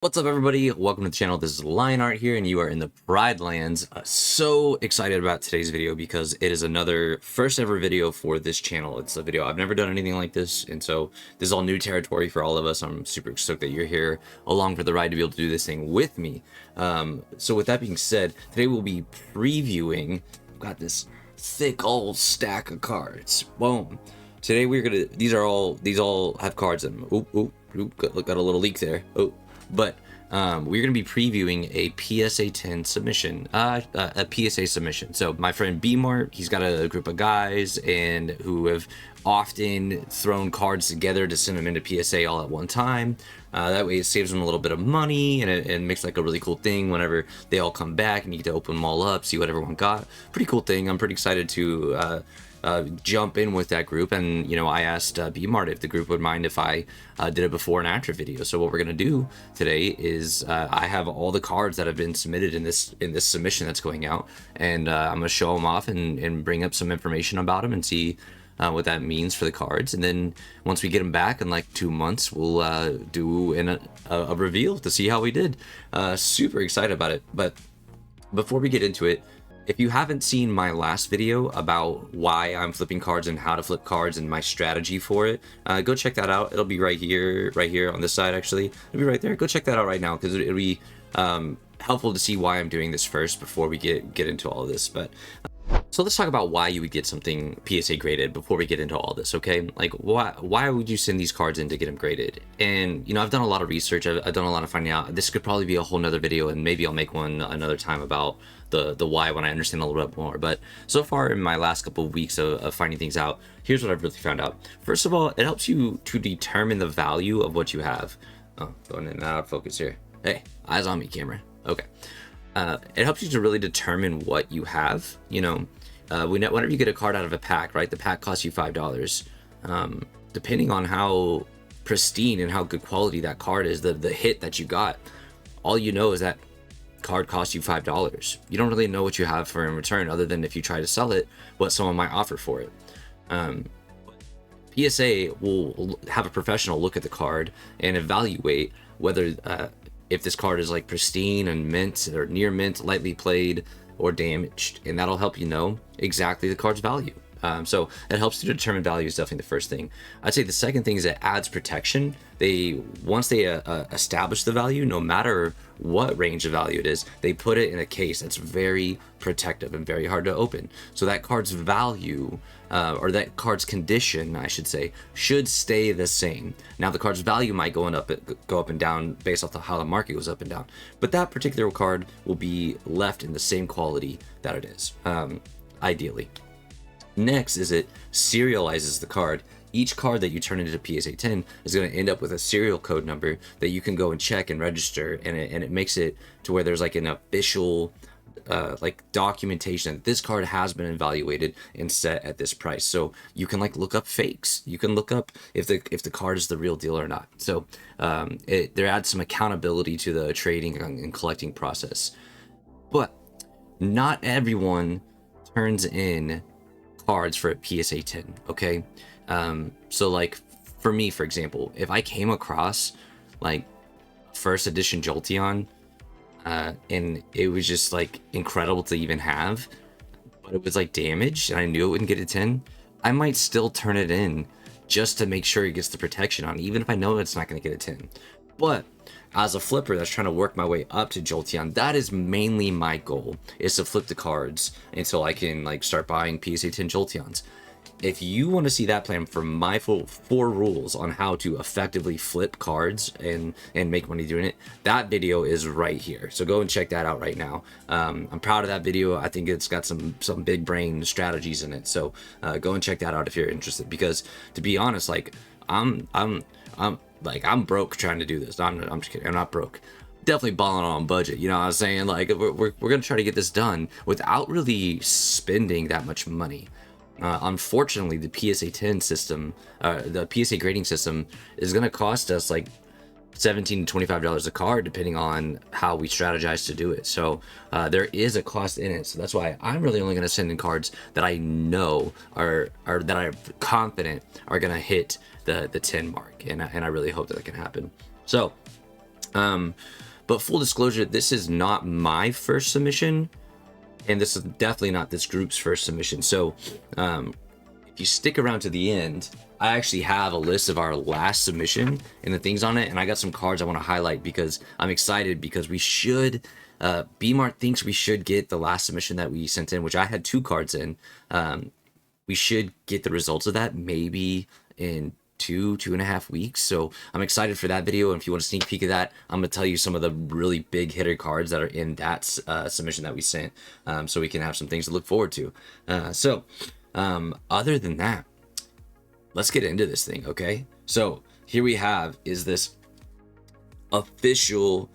What's up, everybody? Welcome to the channel. This is Lionart here, and you are in the Pride Lands. So excited about today's video because it is another first ever video for this channel. It's a video I've never done anything like this, and so this is all new territory for all of us. I'm super stoked that you're here along for the ride to be able to do this thing with me. So with that being said, today we'll be previewing. I've got this thick old stack of cards. Boom. Today we're gonna. These all have cards in them. Oop, got a little leak there. Oh. But we're going to be previewing a PSA 10 submission, a PSA submission. So my friend B-Mart, he's got a group of guys and who have often thrown cards together to send them into PSA all at one time. That way it saves them a little bit of money, and it makes like a really cool thing whenever they all come back and you get to open them all up, see what everyone got. Pretty cool thing. I'm pretty excited to jump in with that group. And you know, I asked B-Mart if the group would mind if I did a before and after video. So what we're gonna do today is I have all the cards that have been submitted in this submission that's going out, and I'm gonna show them off and bring up some information about them and see what that means for the cards. And then once we get them back in like 2 months, we'll do a reveal to see how we did. Super excited about it. But before we get into it, if you haven't seen my last video about why I'm flipping cards and how to flip cards and my strategy for it, go check that out. It'll be right here on this side. Actually, it'll be right there. Go check that out right now, because it'll be helpful to see why I'm doing this first before we get into all of this. But so let's talk about why you would get something PSA graded before we get into all this, okay? Like, why would you send these cards in to get them graded? And, you know, I've done a lot of research. I've done a lot of finding out. This could probably be a whole nother video, and maybe I'll make one another time about the why when I understand a little bit more. But so far in my last couple of weeks of finding things out, here's what I've really found out. First of all, it helps you to determine the value of what you have. Oh, going in and out of focus here. Hey, eyes on me, camera. Okay. It helps you to really determine what you have. You know, whenever you get a card out of a pack, right, the pack costs you $5. Depending on how pristine and how good quality that card is, the hit that you got, all you know is that card costs you $5. You don't really know what you have for in return, other than if you try to sell it, what someone might offer for it. PSA will have a professional look at the card and evaluate whether if this card is like pristine and mint or near mint, lightly played, or damaged, and that'll help you know exactly the card's value. So it helps to determine value is definitely the first thing. I'd say the second thing is it adds protection. Once they establish the value, no matter what range of value it is, they put it in a case that's very protective and very hard to open. So that card's value, or that card's condition, I should say, should stay the same. Now the card's value might go up and down based off how the market goes up and down, but that particular card will be left in the same quality that it is, ideally. Next is it serializes the card. Each card that you turn into PSA 10 is going to end up with a serial code number that you can go and check and register, and it makes it to where there's like an official like documentation that this card has been evaluated and set at this price. So you can like look up fakes. You can look up if the card is the real deal or not. So there adds some accountability to the trading and collecting process. But not everyone turns in cards for a PSA 10, okay? So like for me, for example, if I came across like first edition Jolteon and it was just like incredible to even have, but it was like damaged and I knew it wouldn't get a 10, I might still turn it in just to make sure it gets the protection on, even if I know it's not going to get a 10. But as a flipper that's trying to work my way up to Jolteon, that is mainly my goal, is to flip the cards until I can like start buying PSA 10 Jolteons. If you want to see that plan for my full 4 rules on how to effectively flip cards and make money doing it, that video is right here. So go and check that out right now. I'm proud of that video. I think it's got some big brain strategies in it. So go and check that out if you're interested. Because to be honest, like I'm broke trying to do this. I'm just kidding. I'm not broke. Definitely balling on budget. You know what I'm saying? Like we're gonna try to get this done without really spending that much money. Unfortunately, the PSA 10 system, the PSA grading system, is gonna cost us like $17 to $25 a card, depending on how we strategize to do it. So there is a cost in it. So that's why I'm really only going to send in cards that I know are that I'm confident are going to hit the 10 mark, and I really hope that can happen. So But full disclosure, this is not my first submission, and this is definitely not this group's first submission. So if you stick around to the end, I actually have a list of our last submission and the things on it, and I got some cards I want to highlight because I'm excited, because we should BMart thinks we should get the last submission that we sent in, which I had 2 cards in. We should get the results of that maybe in 2.5 weeks. So I'm excited for that video. And if you want a sneak peek of that, I'm gonna tell you some of the really big hitter cards that are in that submission that we sent, so we can have some things to look forward to. Other than that, let's get into this thing. Okay, so here we have is this official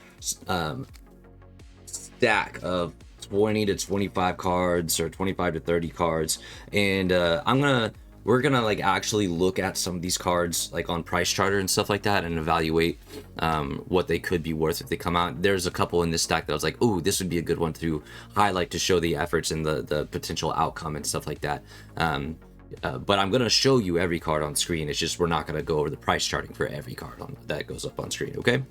stack of 20 to 25 cards, or 25 to 30 cards, and we're gonna like actually look at some of these cards like on Price Charter and stuff like that, and evaluate what they could be worth if they come out. There's a couple in this stack that I was like, oh, this would be a good one to highlight to show the efforts and the potential outcome and stuff like that. But I'm gonna show you every card on screen. It's just we're not gonna go over the price charting for every card that goes up on screen. Okay,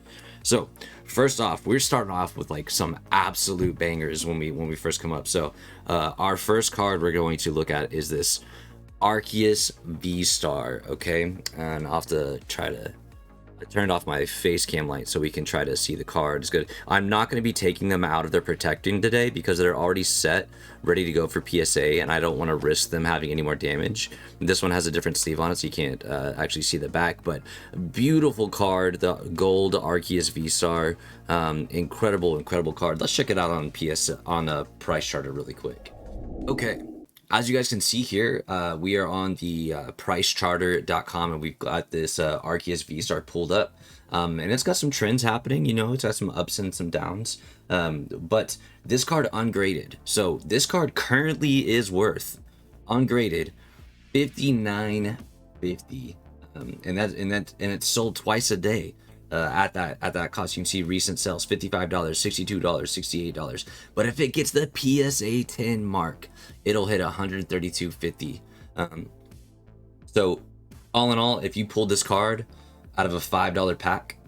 so first off, we're starting off with like some absolute bangers when we first come up. So our first card we're going to look at is this Arceus V-Star. Okay, and I'll have to try to. I turned off my face cam light so we can try to see the cards good. I'm not going to be taking them out of their protecting today because they're already set, ready to go for PSA, and I don't want to risk them having any more damage. This one has a different sleeve on it, so you can't actually see the back, but beautiful card, the gold Arceus V-Star. Incredible card. Let's check it out on Price Charter really quick. Okay. As you guys can see here, we are on the pricecharter.com, and we've got this Arceus V-Star pulled up, and it's got some trends happening. It's got some ups and some downs, but this card ungraded. So this card currently is worth ungraded $59.50, and it's sold twice a day. At that cost. You can see recent sales: $55, $62, $68. But if it gets the PSA 10 mark, it'll hit $132.50. So all in all, if you pulled this card out of a $5 pack,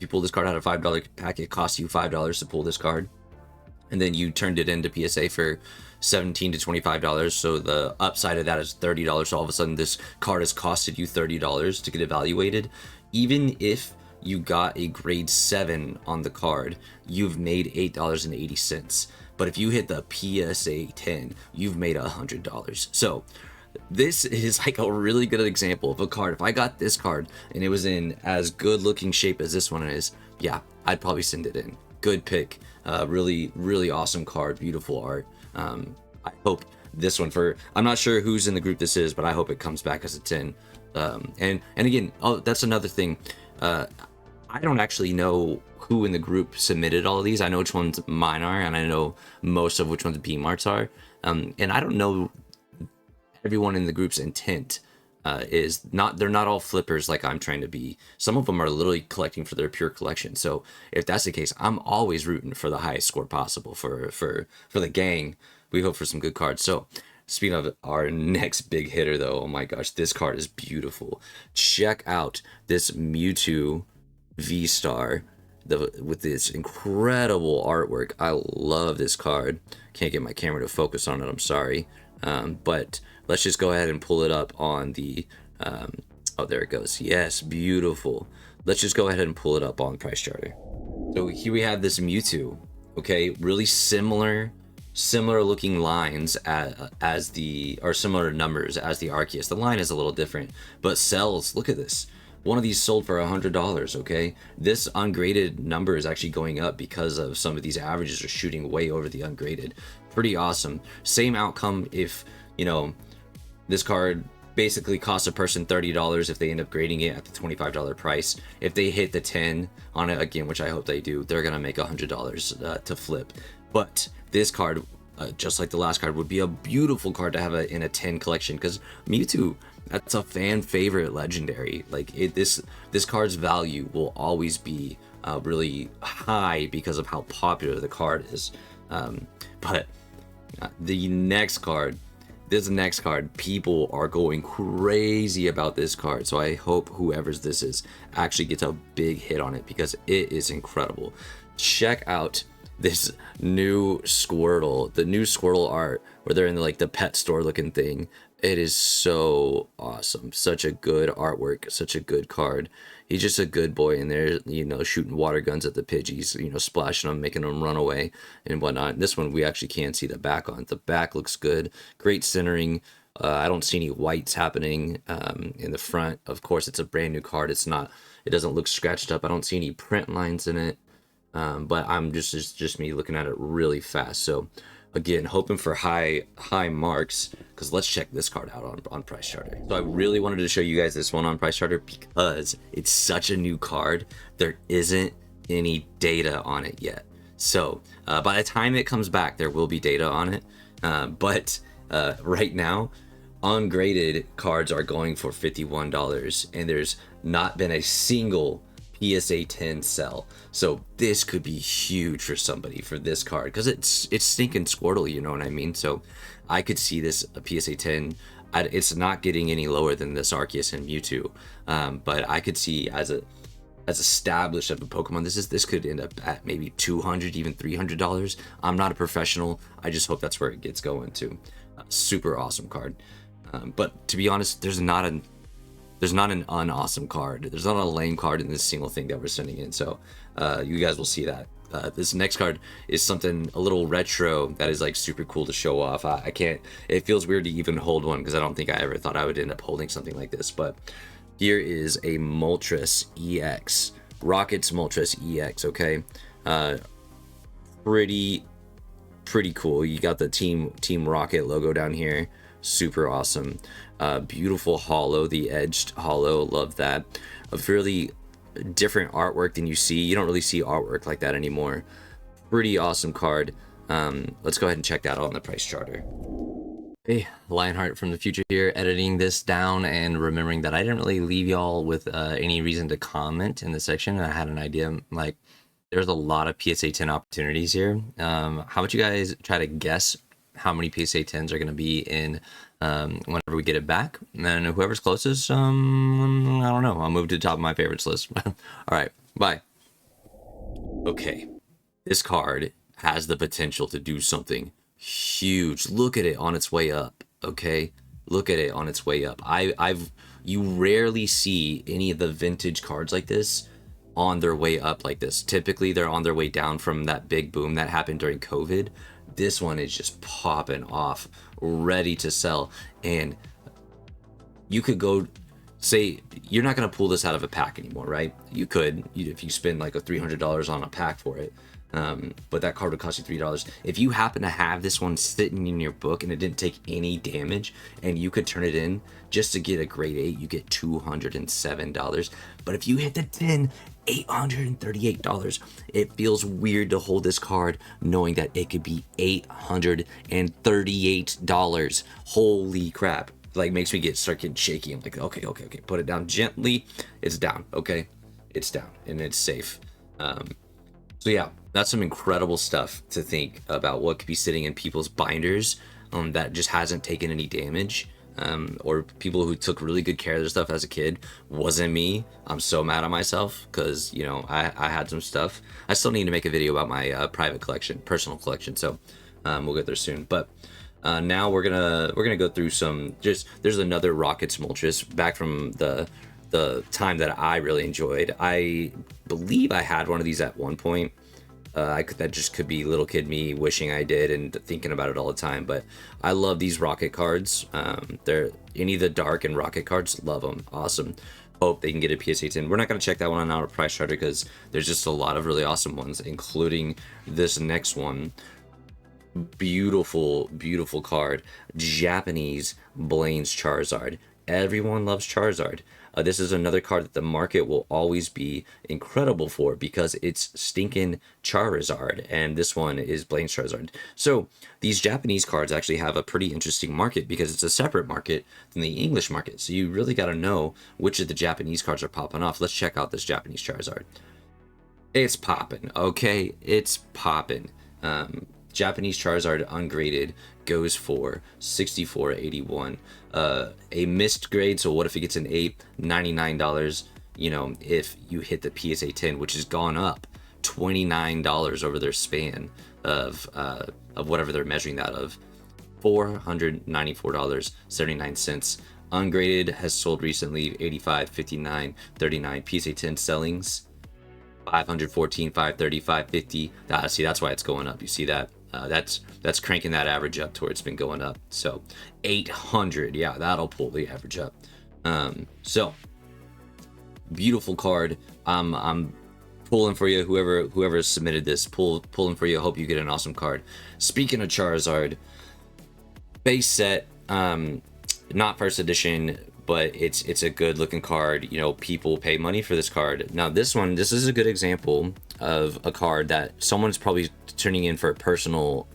it costs you $5 to pull this card, and then you turned it into PSA for $17 to $25. So the upside of that is $30. So all of a sudden, this card has costed you $30 to get evaluated. Even if you got a grade 7 on the card, you've made $8.80. But if you hit the PSA 10, you've made $100. So this is like a really good example of a card. If I got this card and it was in as good looking shape as this one is, yeah, I'd probably send it in. Good pick. Really awesome card. Beautiful art. I hope this one I'm not sure who's in the group this is, but I hope it comes back as a 10. And again, that's another thing. I don't actually know who in the group submitted all of these. I know which ones mine are, and I know most of which ones BMarts are. And I don't know everyone in the group's intent is not. They're not all flippers like I'm trying to be. Some of them are literally collecting for their pure collection. So if that's the case, I'm always rooting for the highest score possible for the gang. We hope for some good cards. So speaking of our next big hitter, though, oh my gosh, this card is beautiful. Check out this Mewtwo V-Star with this incredible artwork. I love this card. Can't get my camera to focus on it, I'm sorry. But let's just go ahead and pull it up on the oh, there it goes. Yes, beautiful. Let's just go ahead and pull it up on Price Charter. So here we have this Mewtwo. Okay, really similar looking lines as the, or similar numbers as the Arceus. The line is a little different, but sells. Look at this. One of these sold for $100. Okay, this ungraded number is actually going up because of some of these averages are shooting way over the ungraded. Pretty awesome. Same outcome if this card basically costs a person $30 if they end up grading it at the $25 price. If they hit the 10 on it again, which I hope they do, they're gonna make $100 to flip. But this card, just like the last card, would be a beautiful card to have in a 10 collection, because Mewtwo, that's a fan favorite legendary. Like this card's value will always be really high because of how popular the card is. But the next card, this next card, people are going crazy about this card. So I hope whoever's this is actually gets a big hit on it because it is incredible. Check out this new Squirtle, the new Squirtle art where they're in like the pet store looking thing. It is so awesome. Such a good artwork, such a good card. He's just a good boy in there, you know, shooting water guns at the Pidgeys, you know, splashing them, making them run away and whatnot. This one we actually can see the back on. The back looks good. Great centering. I don't see any whites happening in the front. Of course, it's a brand new card. It's not, it doesn't look scratched up. I don't see any print lines in it. But I'm just me looking at it really fast. So again, hoping for high marks, because let's check this card out on Price Charter. So I really wanted to show you guys this one on Price Charter because it's such a new card. There isn't any data on it yet. So by the time it comes back, there will be data on it. But right now, ungraded cards are going for $51, and there's not been a single PSA 10 sell. So this could be huge for somebody for this card because it's stinking Squirtle, you know what I mean? So I could see this a PSA 10. It's not getting any lower than this Arceus and Mewtwo, but I could see as established of a Pokemon, this could end up at maybe $200, even $300. I'm not a professional. I just hope that's where it gets going to. Super awesome card. But to be honest, there's not an unawesome card. There's not a lame card in this single thing that we're sending in. So you guys will see that. This next card is something a little retro that is like super cool to show off. I can't, it feels weird to even hold one because I don't think I ever thought I would end up holding something like this. But here is a Moltres EX. Rocket's Moltres EX, okay? Pretty cool. You got the Team Rocket logo down here. Super awesome. Beautiful holo, the edged holo, love that. A fairly different artwork than you see. You don't really see artwork like that anymore. Pretty awesome card. Let's go ahead and check that out on the Price Charter. Hey, Lionheart from the future here, editing this down and remembering that I didn't really leave y'all with any reason to comment in the section. I had an idea, like, there's a lot of PSA 10 opportunities here. How about you guys try to guess how many PSA 10s are going to be in whenever we get it back, and whoever's closest, I don't know, I'll move to the top of my favorites list. All right, bye. Okay, this card has the potential to do something huge. Look at it on its way up. Okay, look at it on its way up. You rarely see any of the vintage cards like this on their way up like this. Typically they're on their way down from that big boom that happened during COVID. This one is just popping off, ready to sell. And you could go, say, you're not going to pull this out of a pack anymore, right? You could, if you spend like a $300 on a pack for it. But that card would cost you $3. If you happen to have this one sitting in your book and it didn't take any damage and you could turn it in just to get a grade 8, you get $207. But if you hit the 10, $838. It feels weird to hold this card knowing that it could be $838. Holy crap. Like, makes me start getting shaky. I'm like, okay, put it down gently. It's down. Okay, it's down and it's safe. So yeah, that's some incredible stuff to think about what could be sitting in people's binders that just hasn't taken any damage. Or people who took really good care of their stuff as a kid. Wasn't me. I'm so mad at myself because, you know, I had some stuff. I still need to make a video about my private collection, personal collection, so we'll get there soon. But now we're gonna go through some, there's another Rockets Moltres back from the time that I really enjoyed. I believe I had one of these at one point. That just could be little kid me wishing I did and thinking about it all the time. But I love these Rocket cards. They're any of the Dark and Rocket cards. Love them. Awesome. Hope they can get a PSA 10. We're not going to check that one out at Price Charter because there's just a lot of really awesome ones, including this next one. Beautiful card. Japanese Blaine's Charizard. Everyone loves Charizard. This is another card that the market will always be incredible for because it's stinking Charizard, and this one is Blaine's Charizard. So these Japanese cards actually have a pretty interesting market because it's a separate market than the English market. So you really got to know which of the Japanese cards are popping off. Let's check out this Japanese Charizard. It's popping, okay? It's popping. Japanese Charizard ungraded goes for 64.81. A missed grade, so what if it gets an 8? $99. You know, if you hit the PSA 10, which has gone up $29 over their span of whatever they're measuring that of. $494.79. Ungraded has sold recently 85, 59, 39. PSA 10 sellings 514, 530, 550. See, that's why it's going up. You see that? That's cranking that average up to where it's been going up. So 800, yeah, that'll pull the average up. So beautiful card. I'm pulling for you. Whoever submitted this, pulling for you. I hope you get an awesome card. Speaking of Charizard, base set, not first edition, but it's a good looking card. You know, people pay money for this card. Now this is a good example of a card that someone's probably turning in for a personal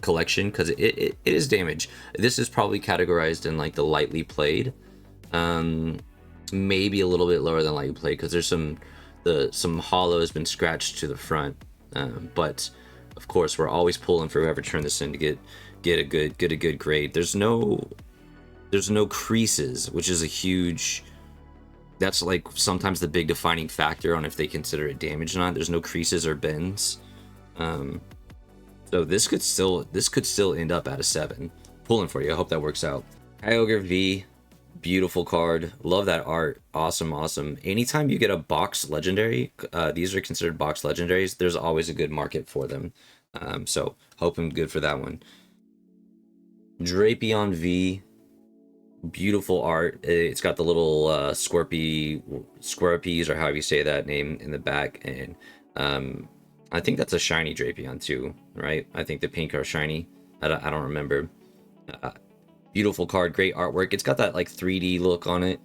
collection, because it is damaged. This is probably categorized in like the lightly played, maybe a little bit lower than lightly played, because there's some hollow has been scratched to the front, but of course we're always pulling for whoever turned this in to get a good grade. There's no creases, which is a huge, that's like sometimes the big defining factor on if they consider it damaged or not. There's no creases or bends, so this could still end up at a 7. Pulling for you. I hope that works out. Kyogre V, beautiful card. Love that art. Awesome. Anytime you get a box legendary, these are considered box legendaries, there's always a good market for them. So hoping good for that one. Drapion V, beautiful art. It's got the little Squirpies, or however you say that name, in the back, and I think that's a shiny Drapion too, right? I think the pink are shiny. I don't remember. Beautiful card, great artwork. It's got that like 3D look on it.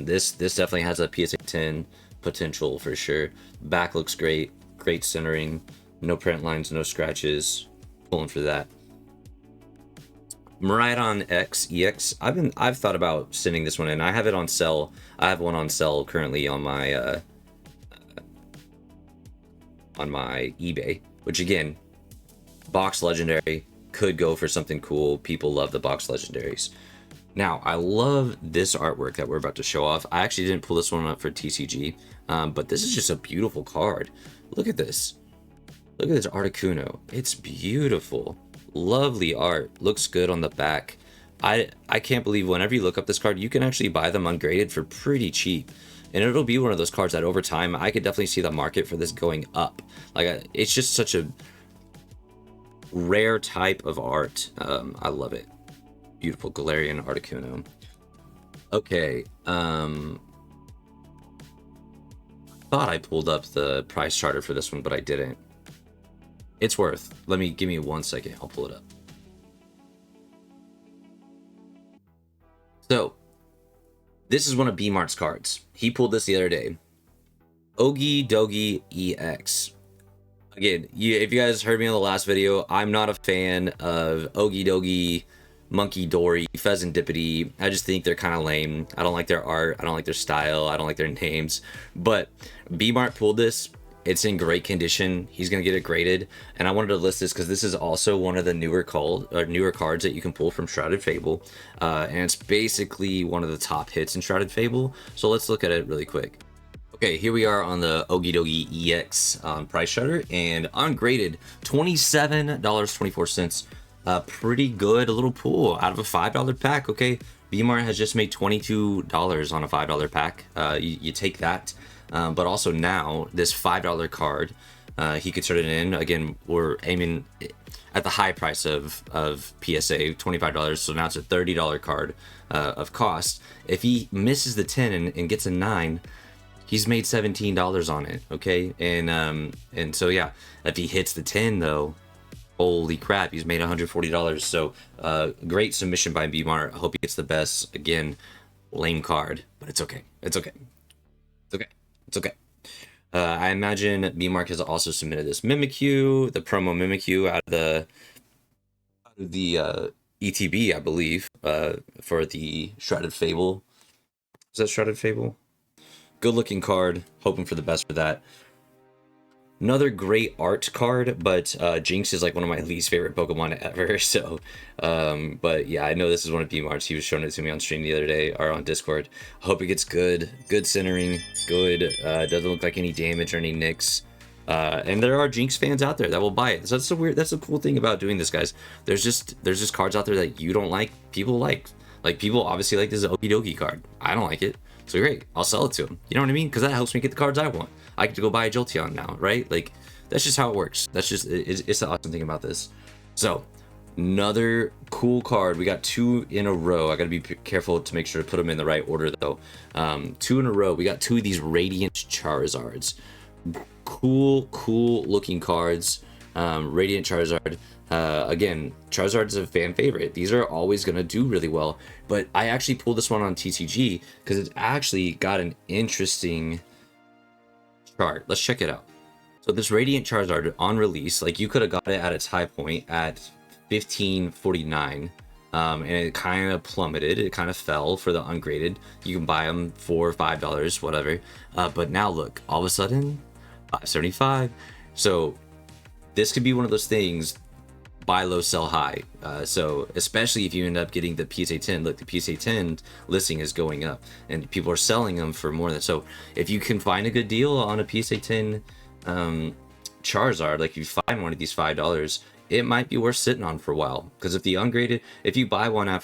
This definitely has a PSA 10 potential for sure. Back looks great centering, no print lines, no scratches. Pulling for that. Miraidon X EX. I've thought about sending this one in. I have it on sale. I have one on sale currently on my eBay, which again, box legendary, could go for something cool. People love the box legendaries. Now, I love this artwork that we're about to show off. I actually didn't pull this one up for TCG, but this is just a beautiful card. Look at this. Look at this Articuno. It's beautiful. Lovely art. Looks good on the back. I can't believe whenever you look up this card, you can actually buy them ungraded for pretty cheap. And it'll be one of those cards that over time, I could definitely see the market for this going up. Like, it's just such a rare type of art. I love it. Beautiful Galarian Articuno. Okay, thought I pulled up the price charter for this one, but I didn't. It's worth. Give me 1 second. I'll pull it up. So, this is one of B-Mart's cards. He pulled this the other day. Ogie Dogie EX. Again, if you guys heard me on the last video, I'm not a fan of Ogie Dogie, Monkey Dory, Pheasant Dippity. I just think they're kind of lame. I don't like their art. I don't like their style. I don't like their names. But B-Mart pulled this. It's in great condition. He's gonna get it graded, and I wanted to list this because this is also one of the newer cards that you can pull from Shrouded Fable, and it's basically one of the top hits in Shrouded Fable. So let's look at it really quick. Okay, here we are on the Ogie Dogie EX price charter, and ungraded $27.24. Pretty good, a little pull out of a $5 pack. Okay, B-Mart has just made $22 on a $5 pack. You take that. But also now this $5 card, he could turn it in. Again, we're aiming at the high price of PSA, $25. So now it's a $30 card of cost. If he misses the 10 and gets a 9, he's made $17 on it. Okay, and so yeah, if he hits the 10 though, holy crap, he's made $140. So great submission by B-Mart. I hope he gets the best. Again, lame card, but it's okay. It's okay. It's okay. It's okay. I imagine B-Mark has also submitted this Mimikyu, the promo Mimikyu out of the ETB, I believe, for the Shrouded Fable. Is that Shrouded Fable? Good looking card. Hoping for the best for that. Another great art card, but Jinx is like one of my least favorite Pokemon ever. So, but yeah, I know this is one of B-Mart's. He was showing it to me on stream the other day or on Discord. I hope it gets good centering, good. Doesn't look like any damage or any nicks. And there are Jinx fans out there that will buy it. So that's that's the cool thing about doing this, guys. There's just cards out there that you don't like, people like. Like people obviously like this Okie Dokie card. I don't like it. So great, I'll sell it to them. You know what I mean? Because that helps me get the cards I want. I get to go buy a Jolteon now, right? Like that's just how it works. That's just it's the awesome thing about this. So another cool card. We got 2 in a row. I gotta be careful to make sure to put them in the right order though. 2 in a row. We got 2 of these Radiant Charizards. Cool looking cards. Radiant Charizard. Again, Charizard is a fan favorite. These are always going to do really well. But I actually pulled this one on TCG because it's actually got an interesting chart. Let's check it out. So this Radiant Charizard on release, like you could have got it at its high point at 1549. And it kind of plummeted. It kind of fell for the ungraded. You can buy them for $5, whatever. But now look, all of a sudden, $5.75. So this could be one of those things, buy low, sell high. So especially if you end up getting the PSA 10, look, the PSA 10 listing is going up and people are selling them for more than, so if you can find a good deal on a PSA 10 Charizard, like you find one of these $5, it might be worth sitting on for a while. Because if the ungraded, if you buy one at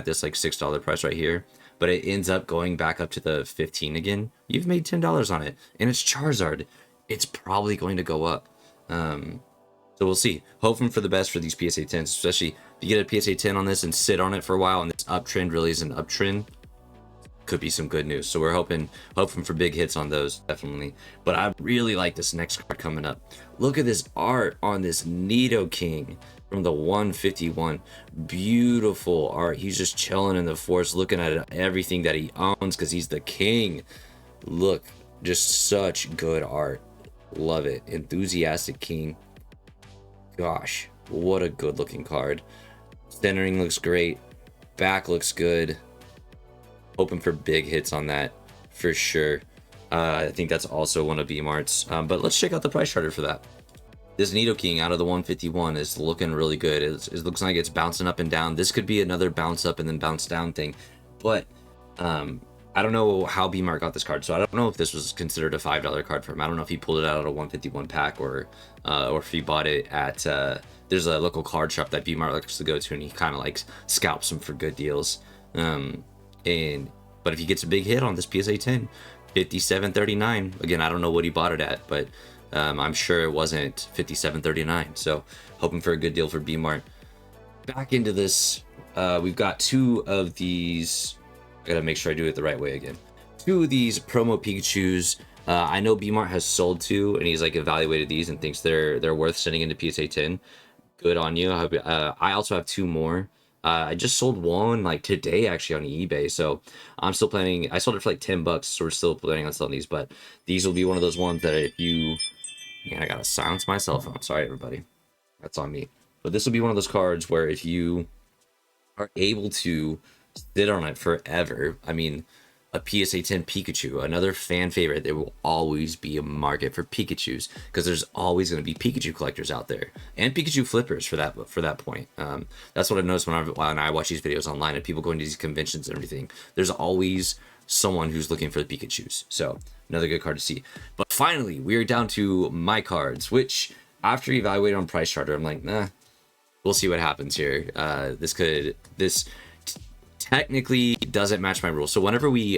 this like $6 price right here, but it ends up going back up to the 15 again, you've made $10 on it, and it's Charizard. It's probably going to go up. So we'll see. Hoping for the best for these PSA 10s, especially if you get a PSA 10 on this and sit on it for a while, and this uptrend really is an uptrend, could be some good news. So we're hoping for big hits on those, definitely. But I really like this next card coming up. Look at this art on this Nidoking from the 151. Beautiful art. He's just chilling in the forest, looking at everything that he owns because he's the king. Look, just such good art. Love it. Enthusiastic King. Gosh, what a good looking card. Centering looks great. Back looks good. Hoping for big hits on that for sure. I think that's also one of B-Mart's. But let's check out the price charter for that. This Nidoking out of the 151 is looking really good. It looks like it's bouncing up and down. This could be another bounce up and then bounce down thing. But I don't know how B-Mart got this card, so I don't know if this was considered a $5 card for him. I don't know if he pulled it out of a 151 pack or if he bought it at there's a local card shop that B-Mart likes to go to, and he kind of like scalps them for good deals. But if he gets a big hit on this PSA 10, $57.39. Again, I don't know what he bought it at, but I'm sure it wasn't $57.39. So hoping for a good deal for B-Mart. Back into this, we've got 2 of these. Gotta make sure I do it the right way again. 2 of these promo Pikachus. I know B-Mart has sold 2, and he's like evaluated these and thinks they're worth sending into PSA 10. Good on you. I also have 2 more. I just sold one like today actually on eBay, so I'm still planning. I sold it for like $10, so we're still planning on selling these. But these will be one of those ones that if you, man, I gotta silence my cell phone. Sorry, everybody, that's on me. But this will be one of those cards where if you are able to sit on it forever. I mean, a PSA 10 Pikachu, another fan favorite. There will always be a market for Pikachus because there's always going to be Pikachu collectors out there and Pikachu flippers for that point. That's what I've noticed when I watch these videos online and people going to these conventions and everything. There's always someone who's looking for the Pikachus. So another good card to see. But finally, we're down to my cards, which after evaluating on price charter, I'm like, nah, we'll see what happens here. This technically doesn't match my rules. So whenever we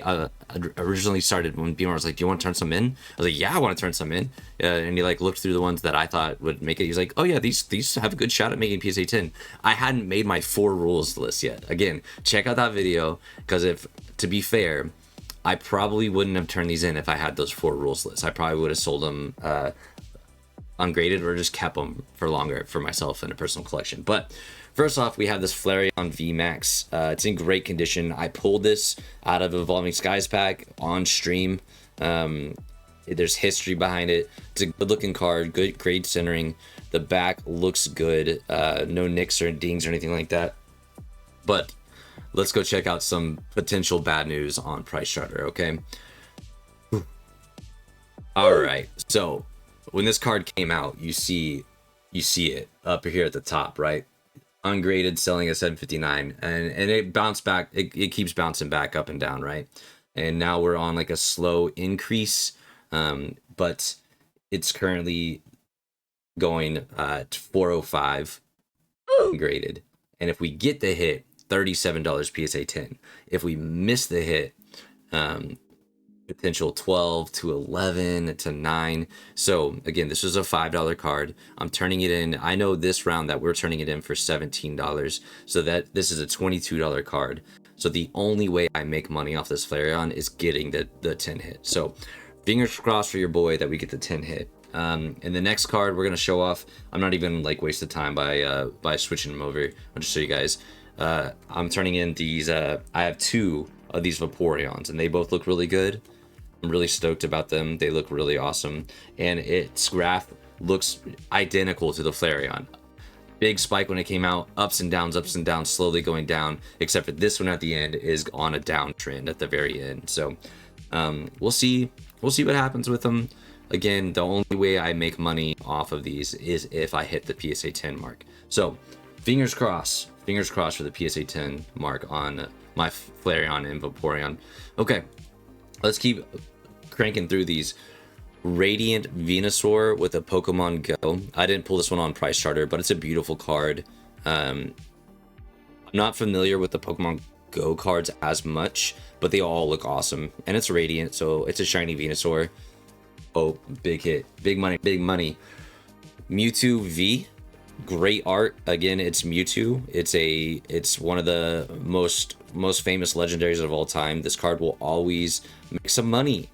originally started, when B-Mar was like, do you want to turn some in? I was like, yeah, I want to turn some in. And he like looked through the ones that I thought would make it. He's like, oh yeah, these have a good shot at making PSA 10. I hadn't made my 4 rules list yet. Again, check out that video, because to be fair, I probably wouldn't have turned these in if I had those 4 rules lists. I probably would have sold them ungraded or just kept them for longer for myself in a personal collection. But first off, we have this Flareon VMAX. It's in great condition. I pulled this out of Evolving Skies pack on stream. There's history behind it. It's a good looking card, good grade centering. The back looks good. No nicks or dings or anything like that. But let's go check out some potential bad news on price charter, okay? All right, so when this card came out, you see it up here at the top, right? Ungraded, selling at 759, and it bounced back. It keeps bouncing back up and down, right? And now we're on like a slow increase, but it's currently going to 405 graded. And if we get the hit, $37 PSA 10. If we miss the hit, potential 12 to 11 to 9. So again, this is a $5 card. I'm turning it in. I know this round that we're turning it in for $17. So that this is a $22 card. So the only way I make money off this Flareon is getting the 10 hit. So fingers crossed for your boy that we get the 10 hit. And the next card we're gonna show off. I'm not even like wasting time by switching them over. I'll just show you guys. I'm turning in these. I have 2 of these Vaporeons, and they both look really good. I'm really stoked about them. They look really awesome, and its graph looks identical to the Flareon. Big spike when it came out, ups and downs, slowly going down, except for this one at the end is on a downtrend at the very end. So we'll see what happens with them. Again, the only way I make money off of these is if I hit the PSA 10 mark. So fingers crossed for the PSA 10 mark on my Flareon and Vaporeon. Okay, let's keep cranking through these. Radiant Venusaur with a Pokemon Go. I didn't pull this one on Price Charter, but it's a beautiful card. I'm not familiar with the Pokemon Go cards as much, but they all look awesome. And it's Radiant, so it's a shiny Venusaur. Oh, big hit. Big money, big money. Mewtwo V. Great art. Again, it's Mewtwo. It's one of the most famous legendaries of all time. This card will always make some money.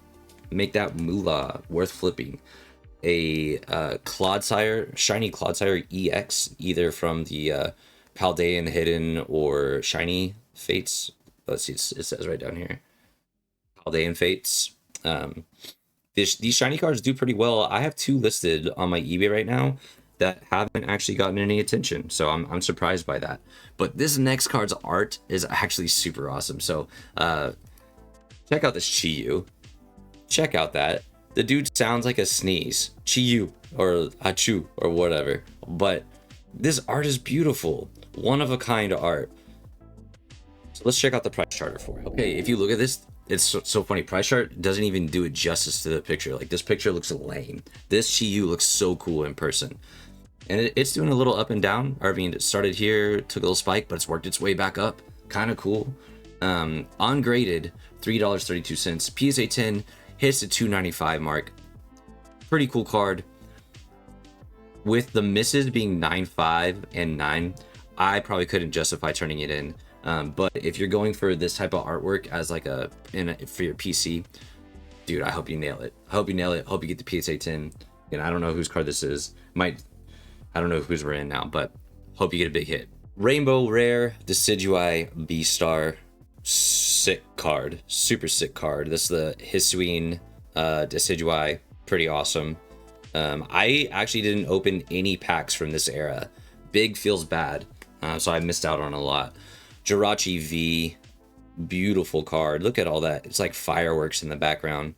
Make that moolah worth flipping. A Clodsire, shiny Clodsire EX, either from the Paldean Hidden or Shiny Fates. Let's see, it says right down here. Paldean Fates. These shiny cards do pretty well. I have 2 listed on my eBay right now that haven't actually gotten any attention, so I'm surprised by that. But this next card's art is actually super awesome. So check out this Chi-Yu. Check out that. The dude sounds like a sneeze. Chi-Yu or Achu or whatever. But this art is beautiful. One of a kind art. So let's check out the price charter for it. Okay, if you look at this, it's so funny. Price chart doesn't even do it justice to the picture. Like, this picture looks lame. This Chi-Yu looks so cool in person. And it's doing a little up and down. I mean, it started here, took a little spike, but it's worked its way back up. Kind of cool. Ungraded, $3.32. PSA 10 hits the $2.95 mark. Pretty cool card. With the misses being 9.5 and 9, I probably couldn't justify turning it in. But if you're going for this type of artwork as like for your PC, dude, I hope you nail it. I hope you nail it. I hope you get the PSA 10. And I don't know whose card this is. I don't know whose we're in now, but hope you get a big hit. Rainbow Rare Decidueye B-Star. Sick card. Super sick card. This is the Hisuian Decidueye. Pretty awesome. I actually didn't open any packs from this era. Big feels bad, so I missed out on a lot. Jirachi V. Beautiful card. Look at all that. It's like fireworks in the background.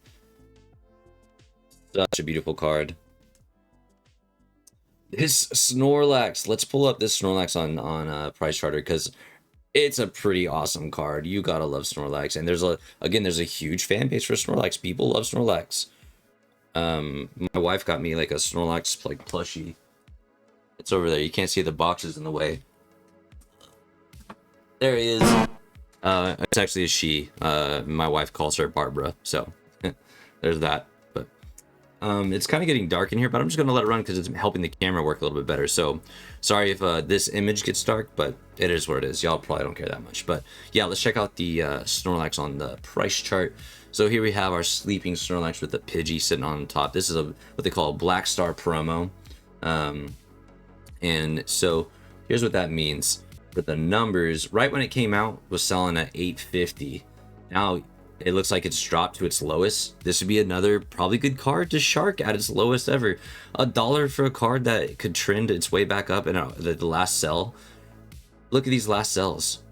Such a beautiful card. This Snorlax. Let's pull up this Snorlax on Price Charter, because it's a pretty awesome card. You gotta love Snorlax, and there's a huge fan base for Snorlax. People love Snorlax. My wife got me like a Snorlax like plushie. It's over there. You can't see the boxes in the way. There he is. It's actually a she. My wife calls her Barbara, so there's that. But it's kind of getting dark in here, but I'm just gonna let it run because it's helping the camera work a little bit better. So sorry if this image gets dark, but it is what it is. Y'all probably don't care that much. But yeah, let's check out the Snorlax on the price chart. So here we have our sleeping Snorlax with the Pidgey sitting on top. This is what they call a Black Star promo. And so here's what that means. For the numbers, right when it came out, was selling at $8.50. Now it looks like it's dropped to its lowest. This would be another probably good card to shark at its lowest ever. $1 for a card that could trend its way back up in the last sell. Look at these last sells.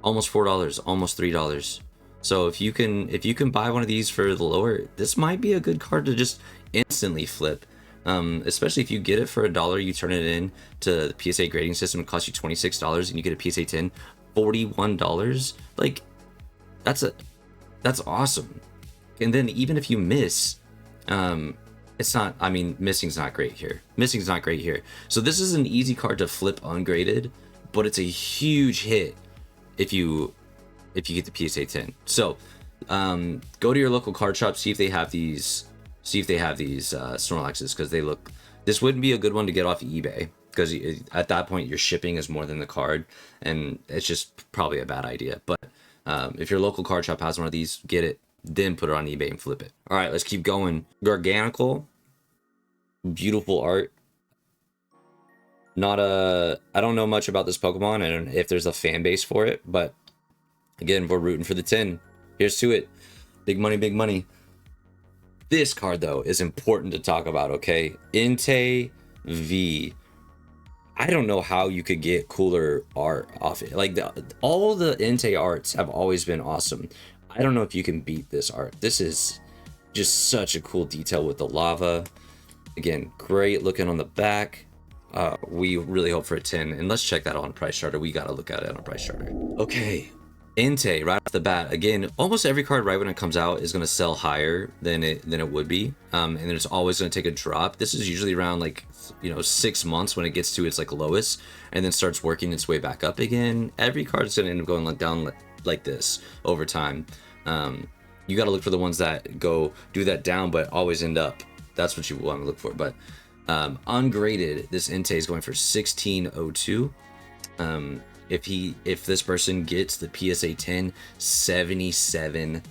Almost $4, almost $3. So if you can buy one of these for the lower, this might be a good card to just instantly flip. Especially if you get it for $1, you turn it in to the PSA grading system, it costs you $26, and you get a PSA 10, $41. Like, that's awesome. And then even if you miss, it's not, I mean, missing's not great here. Missing's not great here. So this is an easy card to flip ungraded, but it's a huge hit if you get the PSA 10. So go to your local card shop, see if they have these Snorlaxes, because they look, this wouldn't be a good one to get off eBay, because at that point your shipping is more than the card, and it's just probably a bad idea. But if your local card shop has one of these, get it, then put it on eBay and flip it. All right, let's keep going. Garganical, beautiful art. I don't know much about this Pokemon and if there's a fan base for it, but again, we're rooting for the 10. Here's to it. Big money, big money. This card, though, is important to talk about, okay? Entei V. I don't know how you could get cooler art off it. Like, all the Entei arts have always been awesome. I don't know if you can beat this art. This is just such a cool detail with the lava. Again, great looking on the back. We really hope for a 10. And let's check that on Price Charter. We got to look at it on Price Charter. Okay. Entei, right off the bat, again, almost every card right when it comes out is going to sell higher than it would be, and then it's always going to take a drop. This is usually around, like, 6 months when it gets to its like lowest, and then starts working its way back up again. Every card is going to end up going down like this over time. You got to look for the ones that do that down but always end up. That's what you want to look for. But ungraded, this Entei is going for 1602. If this person gets the PSA 10, $77.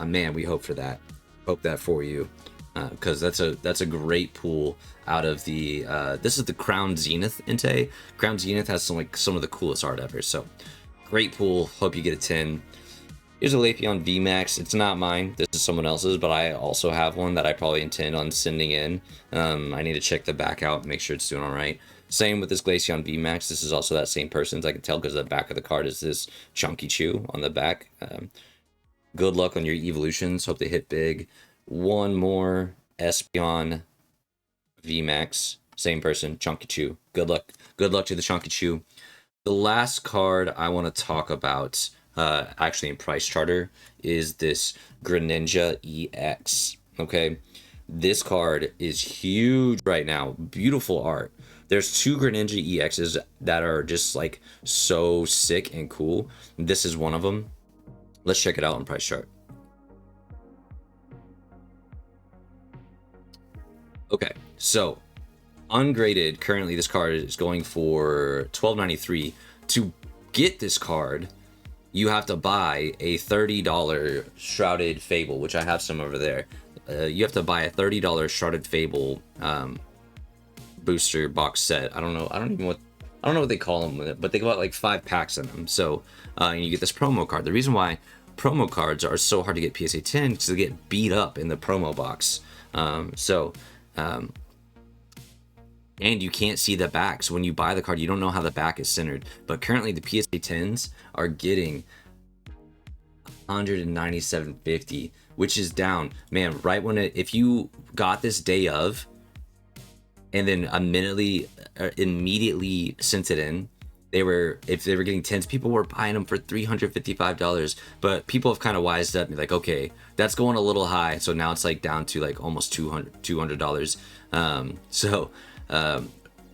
Man, we hope for that. Hope that for you, because that's a great pool out of the. This is the Crown Zenith Entei. Crown Zenith has some of the coolest art ever. So great pool. Hope you get a 10. Here's a Leafeon VMAX. It's not mine. This is someone else's, but I also have one that I probably intend on sending in. I need to check the back out, make sure it's doing all right. Same with this Glaceon VMAX. This is also that same person's. I can tell because the back of the card is this Chunky Chew on the back. Good luck on your evolutions. Hope they hit big. One more Espeon VMAX. Same person, Chunky Chew. Good luck. Good luck to the Chunky Chew. The last card I want to talk about, actually in Price Charter, is this Greninja EX. Okay, this card is huge right now. Beautiful art. There's two Greninja EXs that are just like so sick and cool. This is one of them. Let's check it out on Price Chart. Okay, so ungraded, currently this card is going for $12.93. To get this card, you have to buy a $30 Shrouded Fable, which I have some over there. You have to buy a $30 Shrouded Fable booster box set. I don't know what they call them, but they got like 5 packs in them. So and you get this promo card. The reason why promo cards are so hard to get PSA 10 is because they get beat up in the promo box. And you can't see the back, so when you buy the card, you don't know how the back is centered. But currently, the PSA 10s are getting $197.50, which is down, man. Right when if you got this day of, and then immediately sent it in, if they were getting 10s, people were buying them for $355. But people have kind of wised up and be like, okay, that's going a little high. So now it's like down to like almost $200.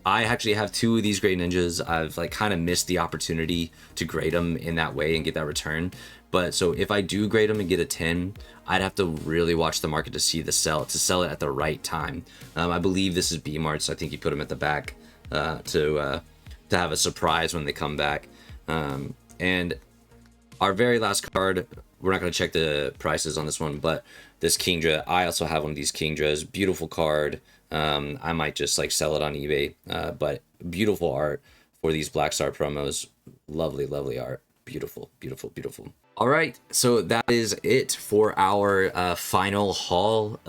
I actually have 2 of these Greninjas. I've like kind of missed the opportunity to grade them in that way and get that return. But so if I do grade them and get a 10, I'd have to really watch the market to see to sell it at the right time. I believe this is B-Mart, so I think you put them at the back to have a surprise when they come back. And our very last card, we're not going to check the prices on this one, but this Kingdra, I also have one of these Kingdras. Beautiful card. I might just like sell it on eBay, but beautiful art for these Black Star promos. Lovely, lovely art. Beautiful, beautiful, beautiful. All right, so that is it for our final haul.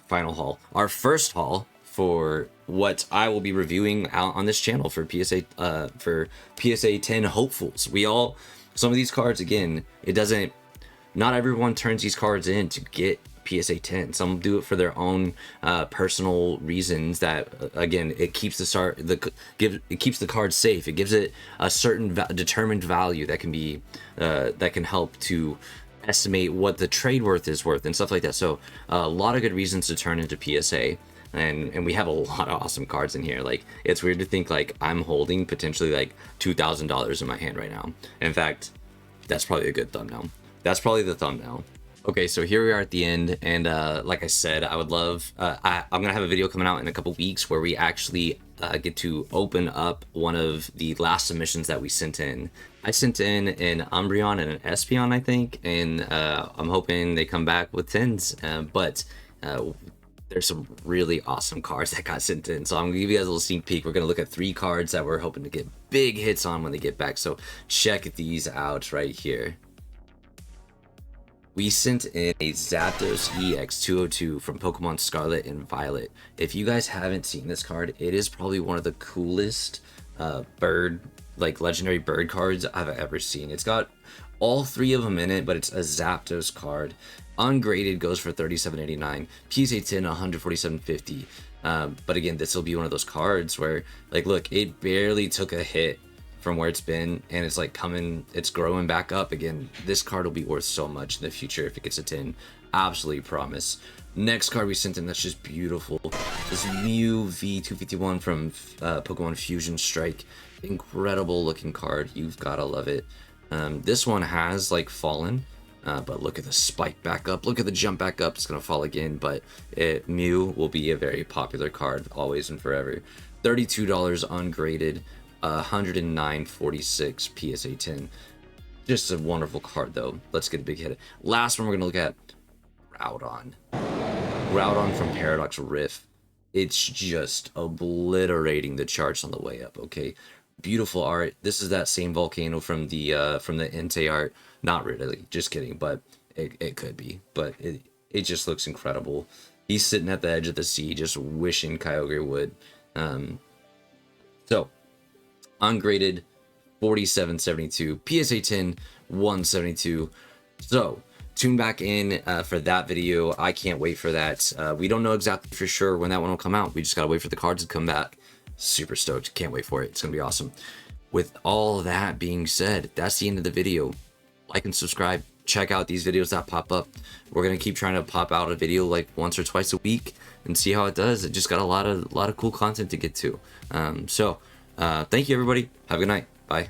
Final haul. Our first haul for what I will be reviewing out on this channel for PSA 10 hopefuls. Some of these cards, again, not everyone turns these cards in to get PSA 10. Some do it for their own personal reasons. That again, it keeps it keeps the card safe. It gives it a certain determined value that can be that can help to estimate what the trade worth is worth and stuff like that. So a lot of good reasons to turn into PSA. And we have a lot of awesome cards in here. Like, it's weird to think like I'm holding potentially like $2,000 in my hand right now. In fact, that's probably a good thumbnail. That's probably the thumbnail. Okay, so here we are at the end, and like I said, I would love, I'm gonna have a video coming out in a couple weeks where we actually get to open up one of the last submissions that we sent in. I sent in an Umbreon and an Espeon, I think, and I'm hoping they come back with 10s, but there's some really awesome cards that got sent in. So I'm gonna give you guys a little sneak peek. We're gonna look at 3 cards that we're hoping to get big hits on when they get back. So check these out right here. We sent in a Zapdos EX202 from Pokemon Scarlet and Violet. If you guys haven't seen this card, it is probably one of the coolest legendary bird cards I've ever seen. It's got all 3 of them in it, but it's a Zapdos card. Ungraded goes for $37.89. PSA 10 $147.50. But again, this will be one of those cards where, like, look, it barely took a hit from where it's been, and it's like it's growing back up again. This card will be worth so much in the future if it gets a 10. Absolutely promise. Next card we sent in that's just beautiful. This Mew V251 from Pokemon Fusion Strike. Incredible looking card. You've gotta love it. This one has like fallen. But look at the spike back up. Look at the jump back up. It's going to fall again, but Mew will be a very popular card always and forever. $32 ungraded, 109.46 PSA 10. Just a wonderful card, though. Let's get a big hit. Last one we're going to look at, Groudon. Groudon from Paradox Rift. It's just obliterating the charts on the way up, okay? Beautiful art. This is that same volcano from the Entei art. Not really, just kidding, but it could be. But it just looks incredible. He's sitting at the edge of the sea just wishing Kyogre would. So ungraded 47.72, PSA 10 172. So tune back in for that video. I can't wait for that. We don't know exactly for sure when that one will come out. We just gotta wait for the cards to come back. Super stoked. Can't wait for it. It's gonna be awesome. With all that being said, that's the end of the video. Like and subscribe. Check out these videos that pop up. We're gonna keep trying to pop out a video like once or twice a week and see how it does. It just got a lot of cool content to get to. Thank you everybody. Have a good night. Bye.